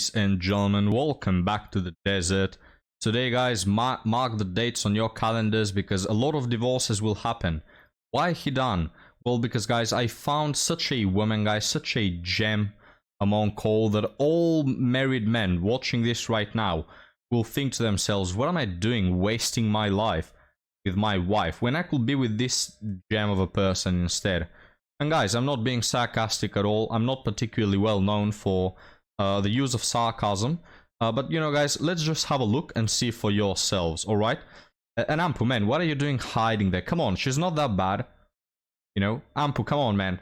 Ladies and gentlemen, welcome back to the desert. Today, guys, mark the dates on your calendars because a lot of divorces will happen. Why he done? Well, because, guys, I found such a woman, guys, such a gem among all that all married men watching this right now will think to themselves, what am I doing wasting my life with my wife when I could be with this gem of a person instead? And guys, I'm not being sarcastic at all. I'm not particularly well known for the use of sarcasm. But, you know, guys, let's just have a look and see for yourselves, alright? And Ampu, man, what are you doing hiding there? Come on, she's not that bad. You know, Ampu, come on, man.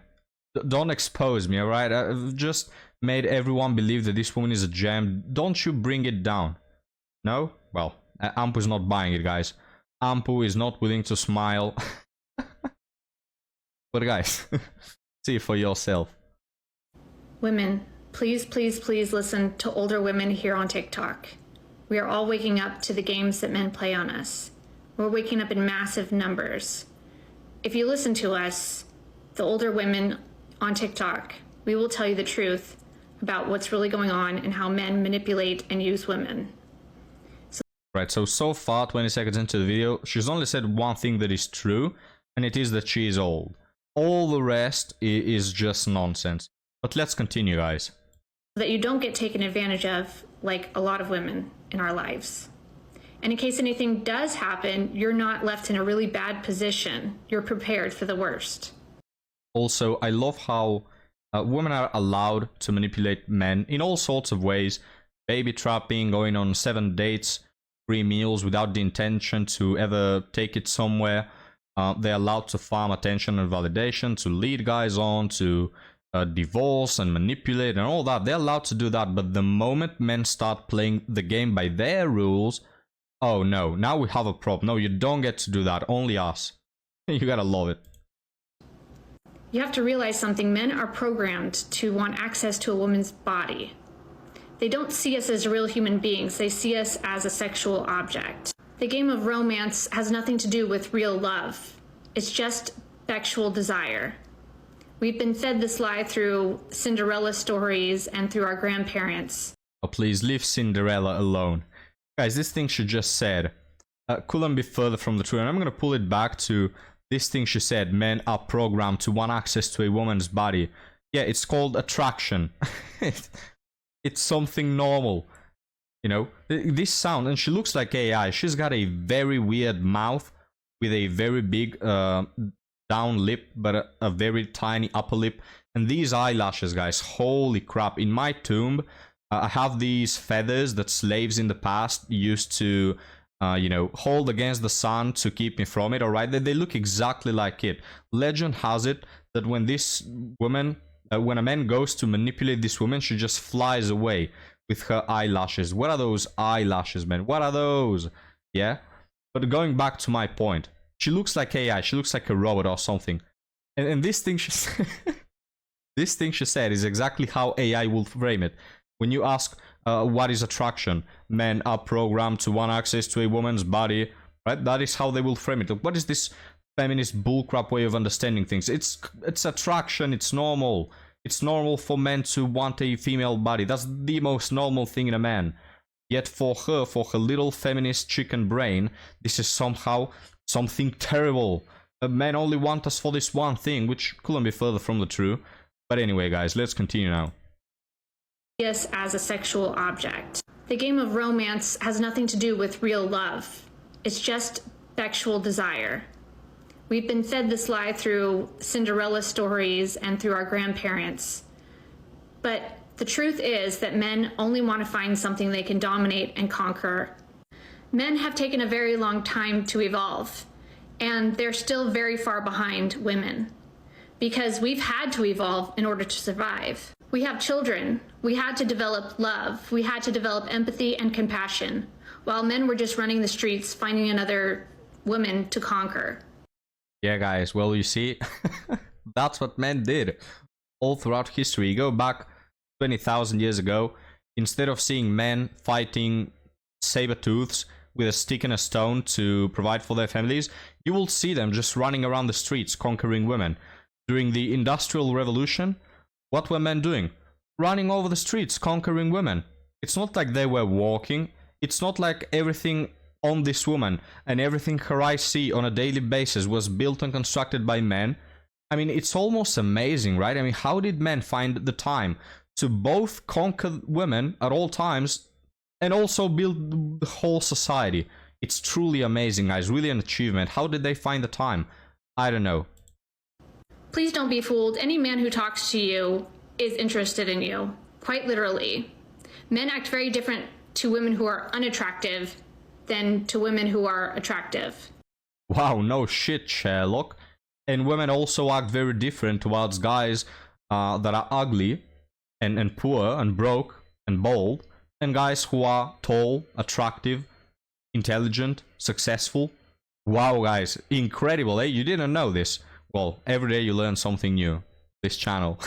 Don't expose me, alright? I've just made everyone believe that this woman is a gem. Don't you bring it down. No? Well, Ampu's not buying it, guys. Ampu is not willing to smile. But guys, see for yourself. Women, please, please, please listen to older women here on TikTok. We are all waking up to the games that men play on us. We're waking up in massive numbers. If you listen to us, the older women on TikTok, we will tell you the truth about what's really going on and how men manipulate and use women. Right, so far, 20 seconds into the video, she's only said one thing that is true, and it is that she is old. All the rest is just nonsense. But let's continue, guys. That you don't get taken advantage of like a lot of women in our lives. And in case anything does happen, you're not left in a really bad position. You're prepared for the worst. Also, I love how women are allowed to manipulate men in all sorts of ways. Baby trapping, going on 7 dates, 3 meals without the intention to ever take it somewhere. They're allowed to farm attention and validation, to lead guys on, to divorce and manipulate and all that. They're allowed to do that, but the moment men start playing the game by their rules, oh no, now we have a problem. No, you don't get to do that, only us. You gotta love it. You have to realize something. Men are programmed to want access to a woman's body. They don't see us as real human beings. They see us as a sexual object. The game of romance has nothing to do with real love. It's just sexual desire. We've been fed this lie through Cinderella stories and through our grandparents. Oh, please leave Cinderella alone. Guys, this thing she just said couldn't be further from the truth. And I'm going to pull it back to this thing she said. Men are programmed to want access to a woman's body. Yeah, it's called attraction. It's something normal. You know, this sound, and she looks like AI. She's got a very weird mouth with a very big down lip, but a very tiny upper lip. And these eyelashes, guys, holy crap. In my tomb, I have these feathers that slaves in the past used to, you know, hold against the sun to keep me from it, alright? They look exactly like it. Legend has it that when this woman, when a man goes to manipulate this woman, she just flies away with her eyelashes. What are those eyelashes, man? What are those? Yeah? But going back to my point, she looks like AI. She looks like a robot or something. And this thing she said, this thing she said is exactly how AI will frame it. When you ask, what is attraction? Men are programmed to want access to a woman's body, right? That is how they will frame it. What is this feminist bullcrap way of understanding things? It's attraction. It's normal. It's normal for men to want a female body. That's the most normal thing in a man. Yet for her little feminist chicken brain, this is somehow something terrible. Men only want us for this one thing, which couldn't be further from the truth. But anyway, guys, let's continue now. Us as a sexual object. The game of romance has nothing to do with real love. It's just sexual desire. We've been fed this lie through Cinderella stories and through our grandparents. But the truth is that men only want to find something they can dominate and conquer. Men have taken a very long time to evolve, and they're still very far behind women because we've had to evolve in order to survive. We have children. We had to develop love. We had to develop empathy and compassion, while men were just running the streets, finding another woman to conquer. Yeah, guys, well, you see, that's what men did all throughout history. You go back 20,000 years ago, instead of seeing men fighting saber-tooths with a stick and a stone to provide for their families, you will see them just running around the streets conquering women. During the Industrial Revolution, what were men doing? Running over the streets conquering women. It's not like they were walking. It's not like everything on this woman and everything her eyes see on a daily basis was built and constructed by men. I mean, it's almost amazing, right? I mean, how did men find the time to both conquer women at all times and also build the whole society? It's truly amazing, guys. Really an achievement. How did they find the time? I don't know. Please don't be fooled. Any man who talks to you is interested in you, quite literally. Men act very different to women who are unattractive than to women who are attractive. Wow, no shit, Sherlock. And women also act very different towards guys that are ugly and poor and broke and bold, and guys who are tall, attractive, intelligent, successful. Wow, guys, incredible, eh? You didn't know this. Well, every day you learn something new. This channel.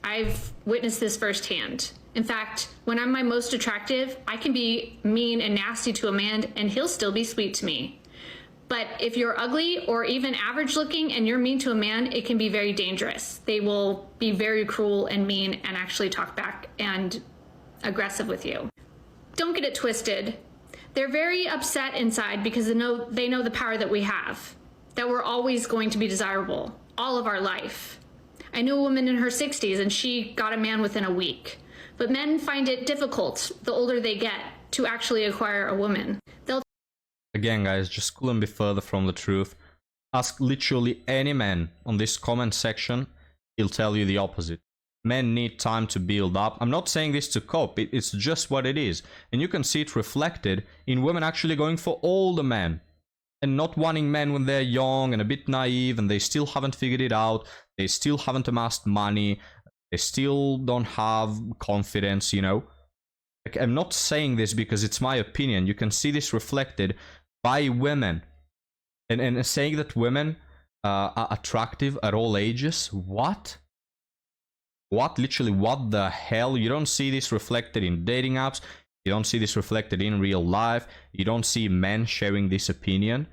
I've witnessed this firsthand. In fact, when I'm my most attractive, I can be mean and nasty to a man and he'll still be sweet to me. But if you're ugly or even average looking and you're mean to a man, it can be very dangerous. They will be very cruel and mean and actually talk back and aggressive with you. Don't get it twisted. They're very upset inside because they know the power that we have, that we're always going to be desirable all of our life. I knew a woman in her 60s and she got a man within a week. But men find it difficult, the older they get, to actually acquire a woman. Again, guys, just couldn't be further from the truth. Ask literally any man on this comment section, he'll tell you the opposite. Men need time to build up. I'm not saying this to cope, it's just what it is. And you can see it reflected in women actually going for older men and not wanting men when they're young and a bit naive and they still haven't figured it out, they still haven't amassed money, they still don't have confidence, you know. Like, I'm not saying this because it's my opinion. You can see this reflected by women. And saying that women are attractive at all ages? What? What? Literally, what the hell? You don't see this reflected in dating apps. You don't see this reflected in real life. You don't see men sharing this opinion.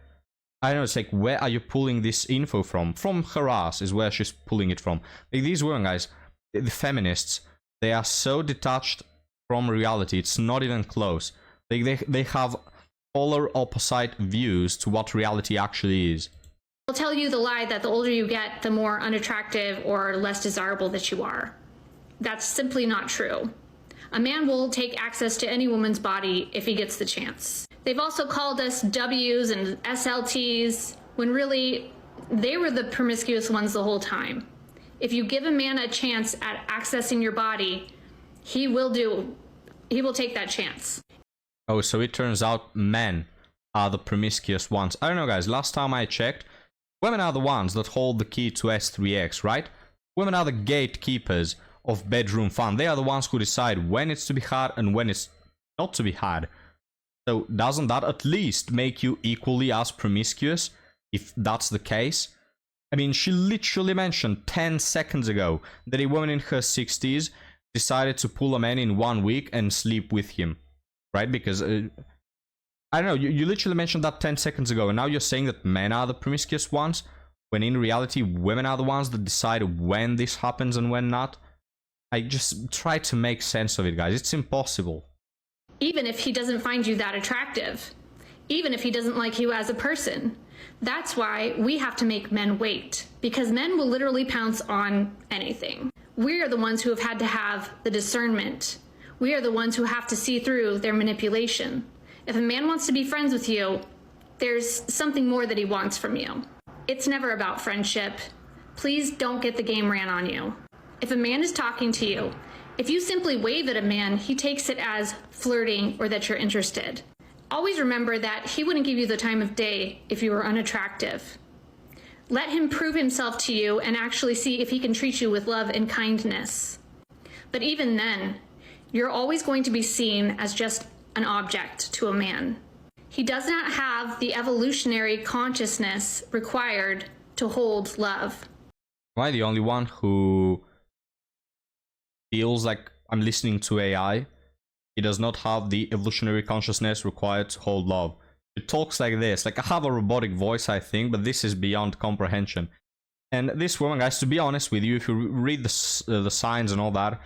I don't know, it's like, where are you pulling this info from? From her ass is where she's pulling it from. Like, these women, guys, the feminists, they are so detached from reality. It's not even close. They have polar opposite views to what reality actually is. They'll tell you the lie that the older you get, the more unattractive or less desirable that you are. That's simply not true. A man will take access to any woman's body if he gets the chance. They've also called us W's and SLTs, when really they were the promiscuous ones the whole time. If you give a man a chance at accessing your body, he will take that chance. Oh, so it turns out men are the promiscuous ones. I don't know, guys, last time I checked, women are the ones that hold the key to S3X, right? Women are the gatekeepers of bedroom fun. They are the ones who decide when it's to be had and when it's not to be had. So doesn't that at least make you equally as promiscuous, if that's the case? I mean, she literally mentioned 10 seconds ago that a woman in her 60s decided to pull a man in 1 week and sleep with him, right? Because, I don't know, you literally mentioned that 10 seconds ago, and now you're saying that men are the promiscuous ones, when in reality, women are the ones that decide when this happens and when not. I just try to make sense of it, guys. It's impossible. Even if he doesn't find you that attractive, even if he doesn't like you as a person. That's why we have to make men wait, because men will literally pounce on anything. We are the ones who have had to have the discernment. We are the ones who have to see through their manipulation. If a man wants to be friends with you, there's something more that he wants from you. It's never about friendship. Please don't get the game ran on you. If a man is talking to you, if you simply wave at a man, he takes it as flirting or that you're interested. Always remember that he wouldn't give you the time of day if you were unattractive. Let him prove himself to you and actually see if he can treat you with love and kindness. But even then, you're always going to be seen as just an object to a man. He does not have the evolutionary consciousness required to hold love. Am I the only one who feels like I'm listening to AI? He does not have the evolutionary consciousness required to hold love. It talks like this. Like, I have a robotic voice, I think, but this is beyond comprehension. And this woman, guys, to be honest with you, if you read the signs and all that,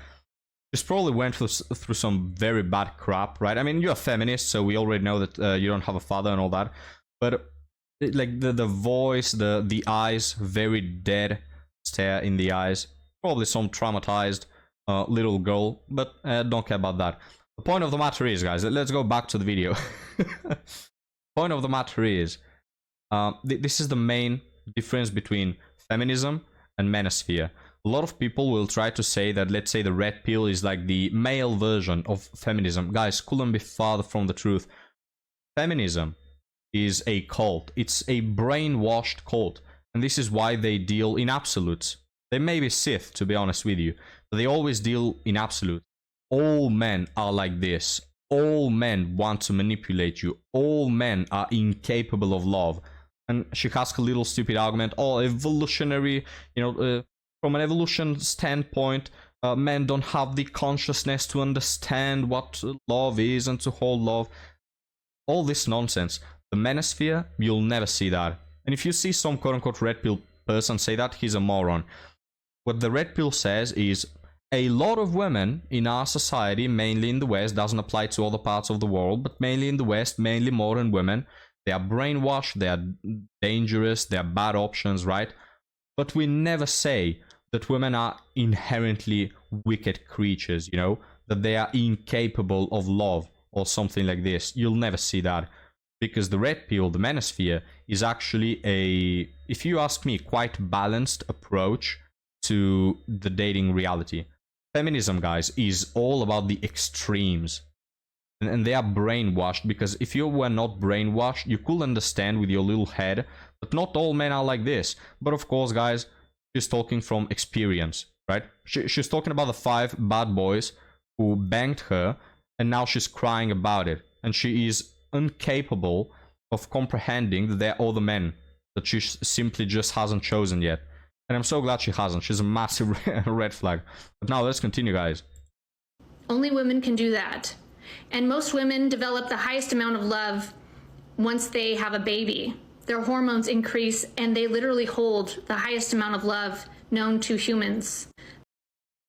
she's probably went through some very bad crap, right? I mean, you're a feminist, so we already know that you don't have a father and all that. But like the voice, the eyes, very dead stare in the eyes. Probably some traumatized little girl, but don't care about that. The point of the matter is, guys, let's go back to the video. Point of the matter is, this is the main difference between feminism and manosphere. A lot of people will try to say that, let's say, the red pill is like the male version of feminism. Guys, couldn't be farther from the truth. Feminism is a cult. It's a brainwashed cult. And this is why they deal in absolutes. They may be Sith, to be honest with you, but they always deal in absolutes. All men are like this. All men want to manipulate you. All men are incapable of love. And she has a little stupid argument, oh, evolutionary, from an evolution standpoint, men don't have the consciousness to understand what love is and to hold love. All this nonsense. The manosphere, you'll never see that. And if you see some quote-unquote red pill person say that, he's a moron. What the red pill says is, a lot of women in our society, mainly in the West, doesn't apply to other parts of the world, but mainly in the West, mainly modern women, they are brainwashed, they are dangerous, they are bad options, right? But we never say that women are inherently wicked creatures, that they are incapable of love or something like this. You'll never see that. Because the red pill, the manosphere, is actually a, if you ask me, quite balanced approach to the dating reality. Feminism, guys, is all about the extremes. And they are brainwashed, because if you were not brainwashed, you could understand with your little head that not all men are like this. But of course, guys, she's talking from experience, right? She's talking about the 5 bad boys who banged her, and now she's crying about it. And she is incapable of comprehending that there are other men that she simply just hasn't chosen yet. And I'm so glad she hasn't. She's a massive red flag. But now let's continue, guys. Only women can do that. And most women develop the highest amount of love once they have a baby. Their hormones increase and they literally hold the highest amount of love known to humans.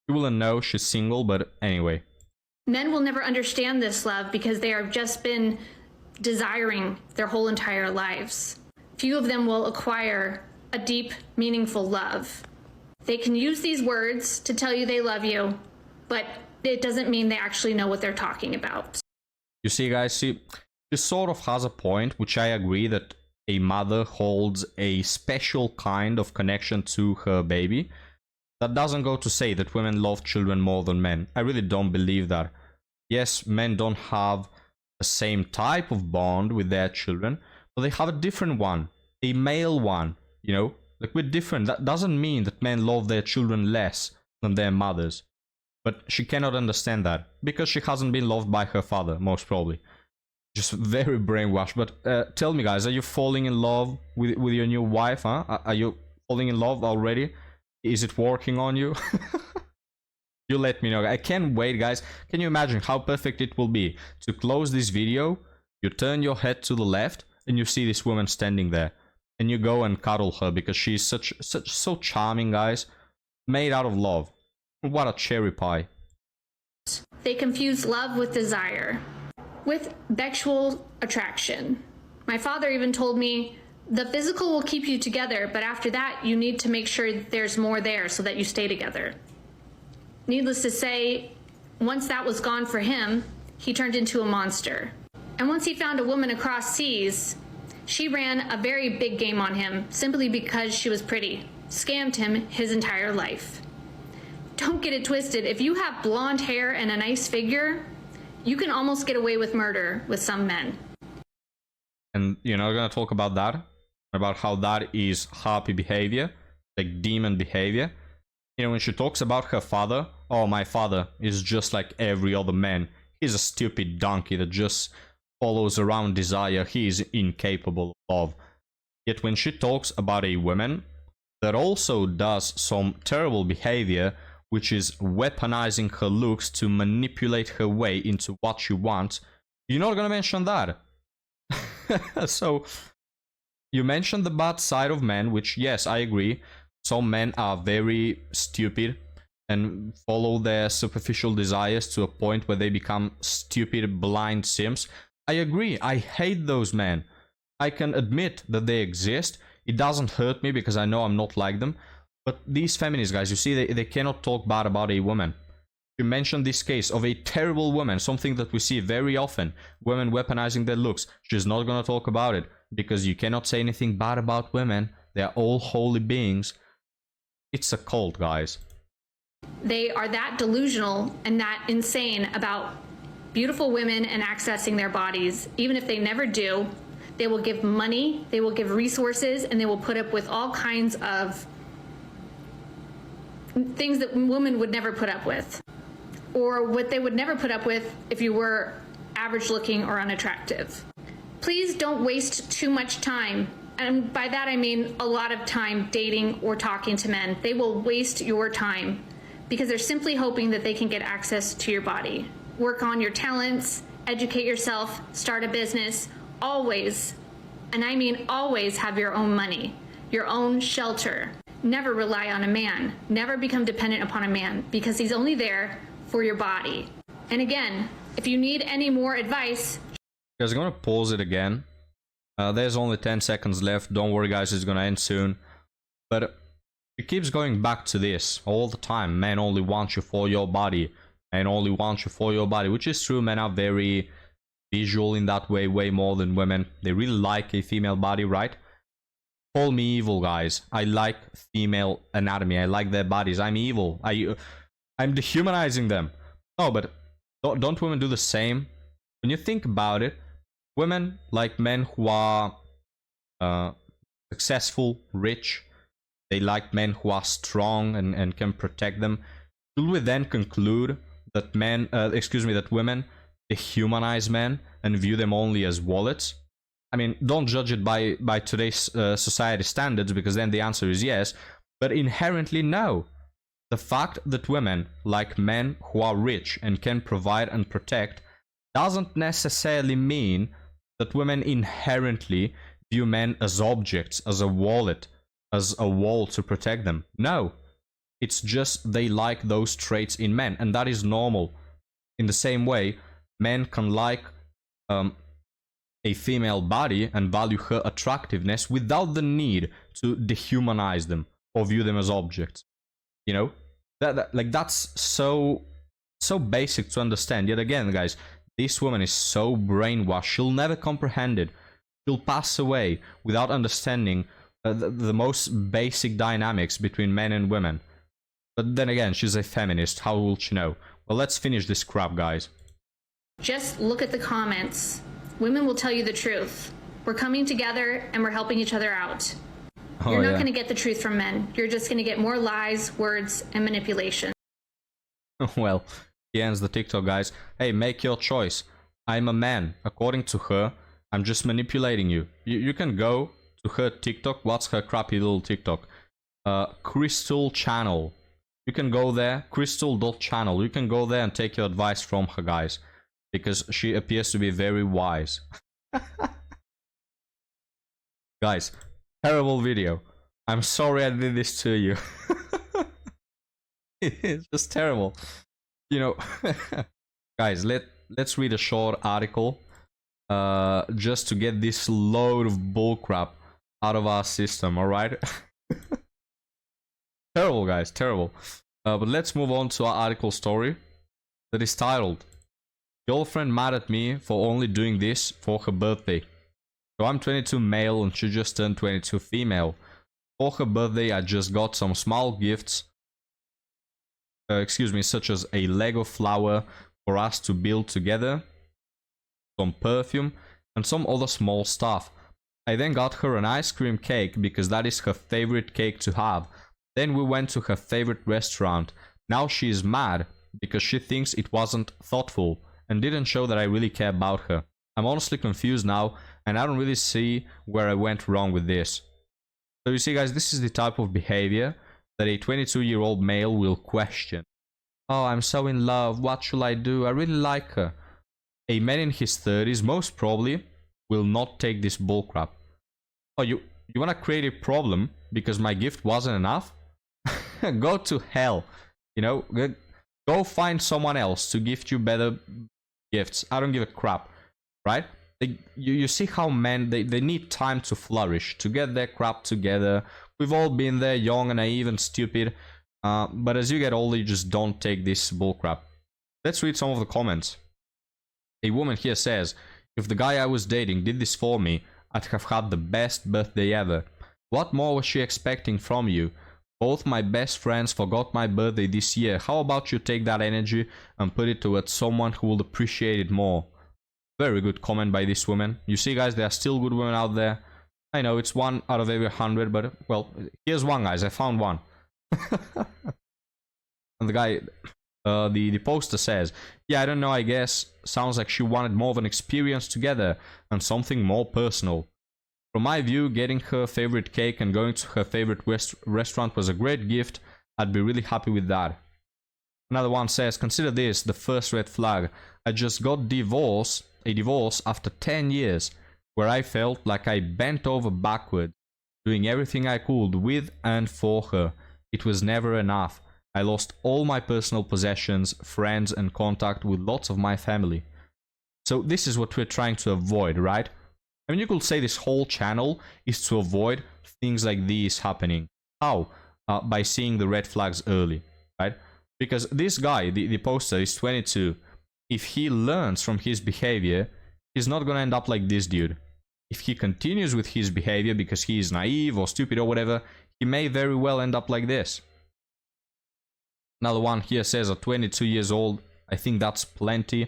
You will know she's single, but anyway. Men will never understand this love because they have just been desiring their whole entire lives. Few of them will acquire a deep, meaningful love. They can use these words to tell you they love you, but it doesn't mean they actually know what they're talking about. You see, guys, she sort of has a point, which I agree, that a mother holds a special kind of connection to her baby. That doesn't go to say that women love children more than men. I really don't believe that. Yes, men don't have the same type of bond with their children, but they have a different one, a male one, like we're different. That doesn't mean that men love their children less than their mothers. But she cannot understand that, because she hasn't been loved by her father, most probably. Just very brainwashed. But tell me, guys, are you falling in love with your new wife, huh? Are you falling in love already? Is it working on you? You let me know. I can't wait, guys. Can you imagine how perfect it will be to close this video, you turn your head to the left, and you see this woman standing there, and you go and cuddle her because she's so charming, guys. Made out of love. What a cherry pie. They confuse love with desire, with sexual attraction. My father even told me, the physical will keep you together, but after that, you need to make sure there's more there so that you stay together. Needless to say, once that was gone for him, he turned into a monster. And once he found a woman across seas, she ran a very big game on him simply because she was pretty, scammed him his entire life. Don't get it twisted. If you have blonde hair and a nice figure, you can almost get away with murder with some men. And you're not gonna talk about that? About how that is happy behavior? Like demon behavior? When she talks about her father, oh, my father is just like every other man. He's a stupid donkey that just follows around desire. He is incapable of love. Yet when she talks about a woman that also does some terrible behavior, which is weaponizing her looks to manipulate her way into what she wants, you're not gonna mention that. So, you mentioned the bad side of men, which, yes, I agree. Some men are very stupid and follow their superficial desires to a point where they become stupid, blind simps. I agree. I hate those men. I can admit that they exist. It doesn't hurt me because I know I'm not like them. But these feminist guys, you see, they cannot talk bad about a woman. You mentioned this case of a terrible woman, something that we see very often. Women weaponizing their looks. She's not gonna talk about it because you cannot say anything bad about women. They are all holy beings. It's a cult, guys. They are that delusional and that insane about beautiful women and accessing their bodies. Even if they never do, they will give money, they will give resources, and they will put up with all kinds of things that women would never put up with, or what they would never put up with if you were average looking or unattractive. Please don't waste too much time. And by that I mean a lot of time dating or talking to men. They will waste your time because they're simply hoping that they can get access to your body. Work on your talents, educate yourself, start a business. Always, and I mean always, have your own money, your own shelter. Never rely on a man. Never become dependent upon a man because he's only there for your body. And again, if you need any more advice... Guys, I'm gonna pause it again. There's only 10 seconds left. Don't worry, guys, it's gonna end soon. But it keeps going back to this all the time. Men only want you for your body. Men only want you for your body, which is true. Men are very visual in that way more than women. They really like a female body, right? Call me evil, guys. I like female anatomy. I like their bodies. I'm evil. I'm dehumanizing them. No, but don't women do the same? When you think about it, women like men who are successful, rich. They like men who are strong and can protect them. Should we then conclude that that women dehumanize men and view them only as wallets? I mean, don't judge it by today's society standards, because then the answer is yes, but inherently no. The fact that women like men who are rich and can provide and protect doesn't necessarily mean that women inherently view men as objects, as a wallet, as a wall to protect them. No, it's just they like those traits in men, and that is normal. In the same way, men can like a female body and value her attractiveness without the need to dehumanize them or view them as objects. You know, that's so basic to understand. Yet again, guys, this woman is so brainwashed. She'll never comprehend it. She'll pass away without understanding the most basic dynamics between men and women. But then again, she's a feminist. How will she know? Well, let's finish this crap, guys. Just look at the comments. Women will tell you the truth. We're coming together and we're helping each other out. You're not going to get the truth from men. You're just going to get more lies, words, and manipulation. Well, he ends the TikTok, guys. Hey, make your choice. I'm a man. According to her, I'm just manipulating you. You can go to her TikTok. What's her crappy little TikTok? Crystal Channel. You can go there. Crystal.channel. You can go there and take your advice from her, guys. Because she appears to be very wise. Guys, terrible video. I'm sorry I did this to you. It's just terrible. You know, guys, let's read a short article just to get this load of bullcrap out of our system, alright? Terrible, guys, terrible. But let's move on to our article story that is titled, "Girlfriend mad at me for only doing this for her birthday." So I'm 22 male and she just turned 22 female. For her birthday, I just got some small gifts, such as a Lego flower for us to build together, some perfume, and some other small stuff. I then got her an ice cream cake because that is her favorite cake to have. Then we went to her favorite restaurant. Now she is mad because she thinks it wasn't thoughtful and didn't show that I really care about her. I'm honestly confused now, and I don't really see where I went wrong with this. So you see, guys, this is the type of behavior that a 22-year-old male will question. Oh, I'm so in love, what should I do? I really like her. A man in his 30s most probably will not take this bullcrap. Oh, you wanna create a problem because my gift wasn't enough? Go to hell. You know, go find someone else to gift you better gifts. I don't give a crap, right? You see how men, they need time to flourish, to get their crap together. We've all been there, young and naive and stupid. But as you get older, you just don't take this bullcrap. Let's read some of the comments. A woman here says, if the guy I was dating did this for me, I'd have had the best birthday ever. What more was she expecting from you? Both my best friends forgot my birthday this year. How about you take that energy and put it towards someone who will appreciate it more? Very good comment by this woman. You see, guys, there are still good women out there. I know it's 1 out of every 100, but, well, here's one, guys. I found one. And the guy, the poster says, yeah, I don't know, I guess. Sounds like she wanted more of an experience together and something more personal. From my view, getting her favorite cake and going to her favorite restaurant was a great gift. I'd be really happy with that. Another one says, consider this, the first red flag. I just got a divorce after 10 years, where I felt like I bent over backward, doing everything I could with and for her. It was never enough. I lost all my personal possessions, friends, and contact with lots of my family. So this is what we're trying to avoid, right? I mean, you could say this whole channel is to avoid things like these happening. How? By seeing the red flags early, right? Because this guy, the poster, is 22. If he learns from his behavior, he's not gonna end up like this dude. If he continues with his behavior because he is naive or stupid or whatever, he may very well end up like this. Another one here says at 22 years old, I think that's plenty.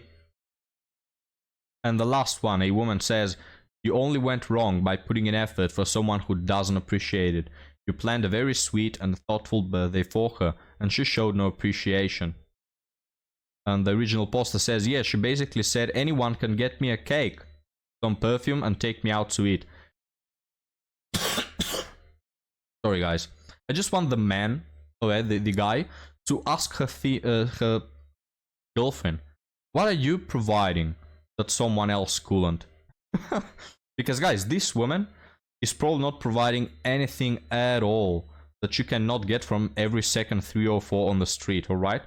And the last one, a woman says, you only went wrong by putting in effort for someone who doesn't appreciate it. You planned a very sweet and thoughtful birthday for her, and she showed no appreciation. And the original poster says, yeah, she basically said anyone can get me a cake, some perfume, and take me out to eat. Sorry, guys. I just want the man, the guy, to ask her girlfriend, what are you providing that someone else couldn't? Because, guys, this woman is probably not providing anything at all that you cannot get from every second 3 or 4 on the street, alright?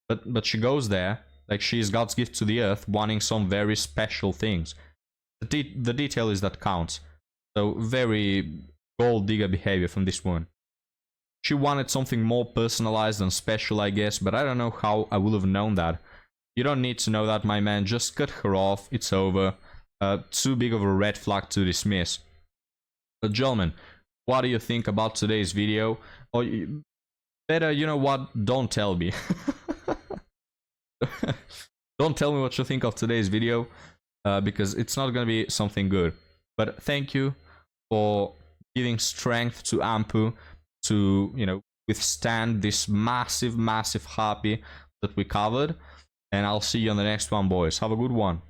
But she goes there, like she's God's gift to the earth, wanting some very special things. The detail is that counts. So, very gold digger behavior from this woman. She wanted something more personalized and special, I guess, but I don't know how I would have known that. You don't need to know that, my man. Just cut her off. It's over. Too big of a red flag to dismiss. But gentlemen, what do you think about today's video? Or better, you know what? Don't tell me. Don't tell me what you think of today's video, because it's not going to be something good. But thank you for giving strength to Ampu to, you know, withstand this massive harpy that we covered. And I'll see you on the next one, boys. Have a good one.